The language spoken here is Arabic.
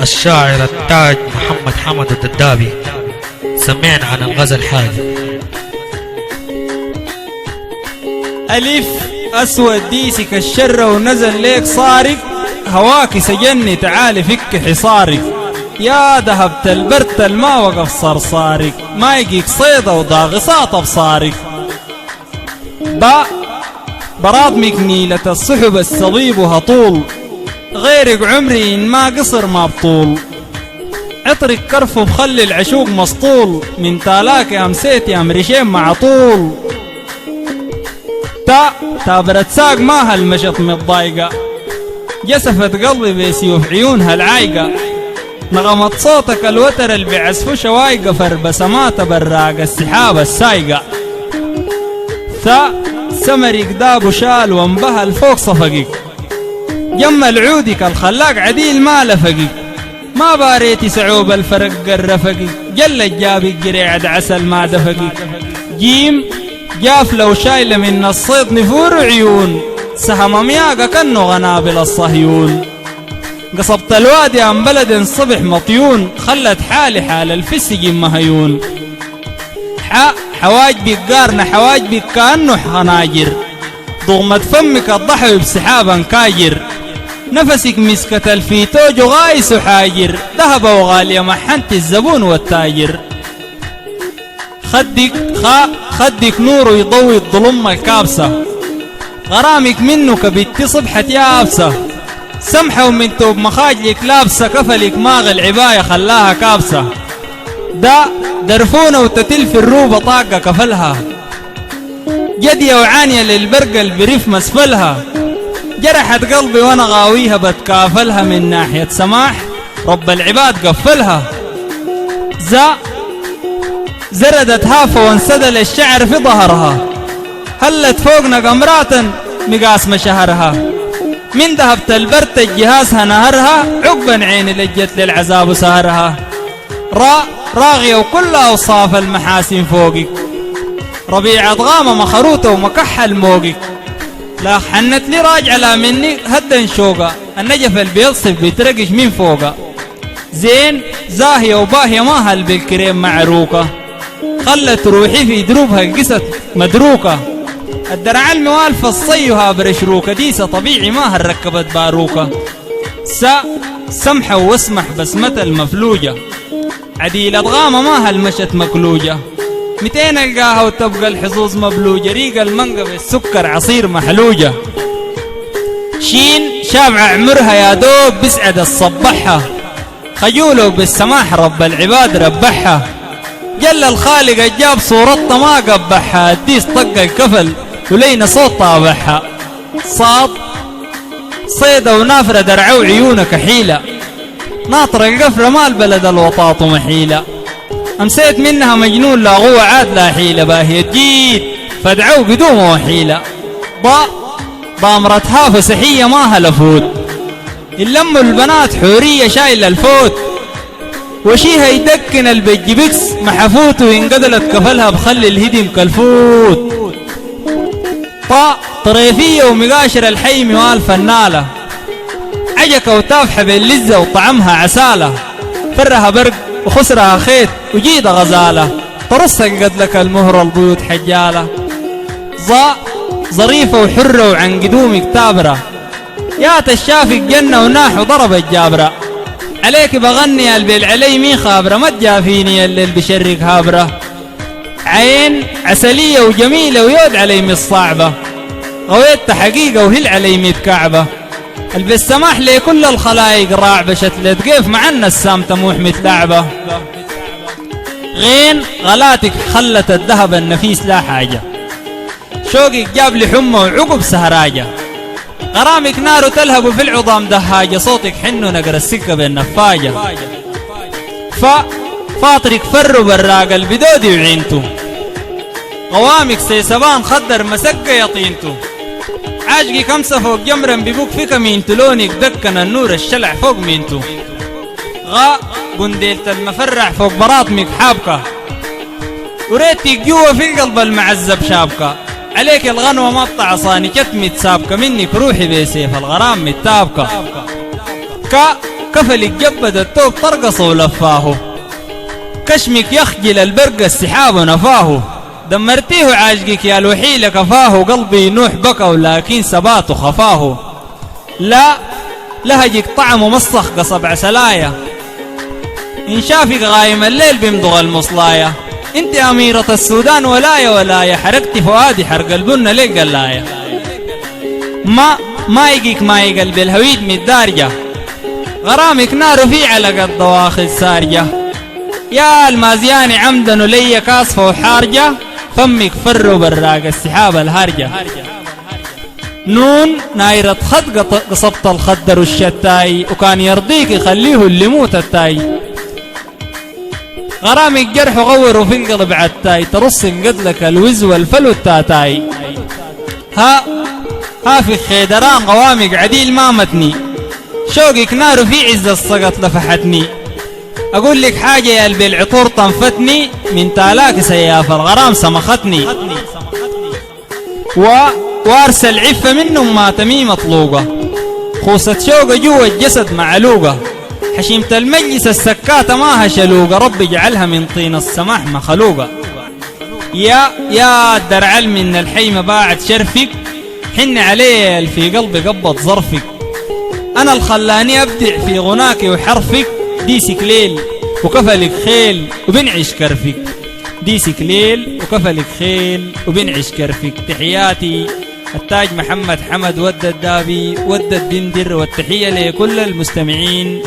الشاعر التاج محمد حمد الددابي سمعنا عن الغزل هذه. ألف أسود ديسك الشر ونزل ليك صارك، هواك سجني تعالي فك حصارك، يا ذهبت البرت الما وقف صرصارك، ما يجيك صيدة وضاغصات أبصارك. براضمك نيلة الصحب الصليب وهطول، غيرك عمري إن ما قصر ما بطول، عطرك كرفه بخلي العشوق مسطول، من تالاك يا مسيت يا مريشين مع طول. تابرت ساق ماها المشط متضايقة، جسفت قلبي بسيوف عيونها العايقة، نغمت صوتك الوتر اللي بعزفه شوايقة، فربسمات براق السحاب السايقة. سمرك داب وشال وانبهل فوق صفقك، جمل عودك الخلاق عديل ما لفقك، ما باريتي سعوب الفرق قرفقك، جلت جابك جريعة عسل ما دفقك. جيم جاف لو شايلة من الصيد نفور عيون، سهم مياقة كنو غنابل الصهيون، قصبت الوادي عن بلد صبح مطيون، خلت حالي حال الفسق مهيون. حواجبك قارنة حواجبك كأنه خناجر، ضغمة فمك الضحي بسحابا كاجر، نفسك مسكة الفيتوج وغايس وحاجر، ذهب وغالية محنت الزبون والتاجر. خدك نور يضوي الظلم الكابسة، غرامك منه كبت صبحة يابسة، سمحة ومن توب مخاجلك لابسة، كفلك ماغ العباية خلاها كابسة. درفونة وتتل في الروبة طاقة كفلها، جدية وعانية للبرقة البريف مسفلها، جرحت قلبي وانا غاويها بتكافلها، من ناحية سماح رب العباد قفلها. زردت هافة وانسدل الشعر في ظهرها، هلت فوقنا قمرات مقاس مشهرها، من ذهبت البرت الجهازها نهرها، عقبا عيني لجت للعذاب وسهرها. راغية وكل أوصاف المحاسن فوقك، ربيع غامة مخروطة ومكحل موقك، لا حنت لي راجع لا مني هدا شوقة، النجف اللي بيصف بيترقش من فوقه، زين زاهية وباهية ما هل بالكريم معروكة، خلت روحي في دروبها القست مدروكة، الدرع الموالفة الصيها برشروكة، ديسة طبيعي ما هل ركبت باروكة. سمحة واسمح بسمة المفلوجة، عديلة غامة ما هل مشت مكلوجة، 200 القاها وتبقى الحظوظ مبلوجة، ريق المنقى بالسكر عصير محلوجة. شين شابعة عمرها يا دوب بسعد الصبحها، خجوله بالسماح رب العباد ربحها، جل الخالق جاب صورتها ما قبحها، الديس طق الكفل ولينا صوت طابحها. صيدة ونافرة درعو عيونك حيلة، ناطر القفرة ما البلد الوطاط محيلة، أمسيت منها مجنون لا غوة عاد لا حيلة، باهية جيت فدعو قدومه وحيلة. ضامرت هافة سحية ما هلفوت، اللم البنات حورية شايلة الفوت، وشيها يدكن البجبكس محفوت، وينقدلت كفلها بخلي الهدم كالفوت. طريفية ومقاشر الحيم والفنالة، عجكة وتافحة باللزة وطعمها عسالة، فرها برق وخسرها خيط وجيدة غزالة، ترصق قدلك المهر البيوت حجالة. ظريفة وحرة وعن قدومك تابرة، يا تشافك جنة وناح وضرب الجابرة، عليك بغني البيل علي مين خابرة، ما تجافيني الليل بشرك هابرة. عين عسلية وجميلة ويود علي من الصعبة، غويت حقيقة وهل علي ميت كعبة، البسماح لي كل الخلايق راعبة، شتلت كيف معنا السام تموح متلعبة. غين غلاتك خلت الذهب النفيس لا حاجة، شوقك جاب لي حمى وعقب سهراجة، غرامك نار تلهب في العظام دهاجة، صوتك حنو نقر السكة بالنفاجة. فاطرك فر براق البدودي وعينتو، قوامك سيسبان خدر مسكة يطينتو، عاجقي كمسة فوق جمرا ببوك فيك مينتو، لونك دكن النور الشلع فوق مينتو، قنديلة المفرع فوق براطمك حابكة، وريتك جوا في القلب المعذب شابكة، عليك الغنوة مقطع صاني كتمت سابكة، منك روحي بسيف الغرام متابكة. كفلك جبد التوب طرقص ولفاه كشمك يخجل البرق السحاب نفاه دمرتيه عاشقك يا الوحيل كفاه قلبي نوح بكى ولكن سباته خفاه لا لهجك طعم مسخ قصب سلايا إن شافك غايم الليل بمضغ المصلايا انت أميرة السودان ولاية حرقت فؤادي حرق البن ليك قلايا ما يجيك ما يقلب الهويد متدارجة غرامك نار في على قد دواخل سارجة يا المازياني عمدا ولي كاسفة وحارجة فمك فر براق السحاب الهارجة نون نايرة خد قصبت الخدر والشتاي وكان يرضيك يخليه اللي موت التاي غرامك جرح غور في القلب عالتاي ترص قدلك الوز والفل التاتاي ها في خيدران قوامك عديل مامتني شوقك نار في عز السقط لفحتني أقول لك حاجة يا قلبي العطور طنفتني من تالاك سياف الغرام سمختني وارسل العفة منهم ما تمي مطلوقة خوصة شوقة جوا الجسد معلوقة حشيمة المجلس السكاتة ما هشلوقة رب اجعلها من طين السماح مخلوقة يا درعل من الحيمة باعت شرفك حن عليه في قلبي قبض ظرفك أنا الخلاني أبدع في غناك وحرفك ديسك ليل وكفلك خيل وبنعش كرفك ديسك ليل وكفلك خيل وبنعش كرفك تحياتي التاج محمد حمد ود الدابي ود الدندر والتحية لكل المستمعين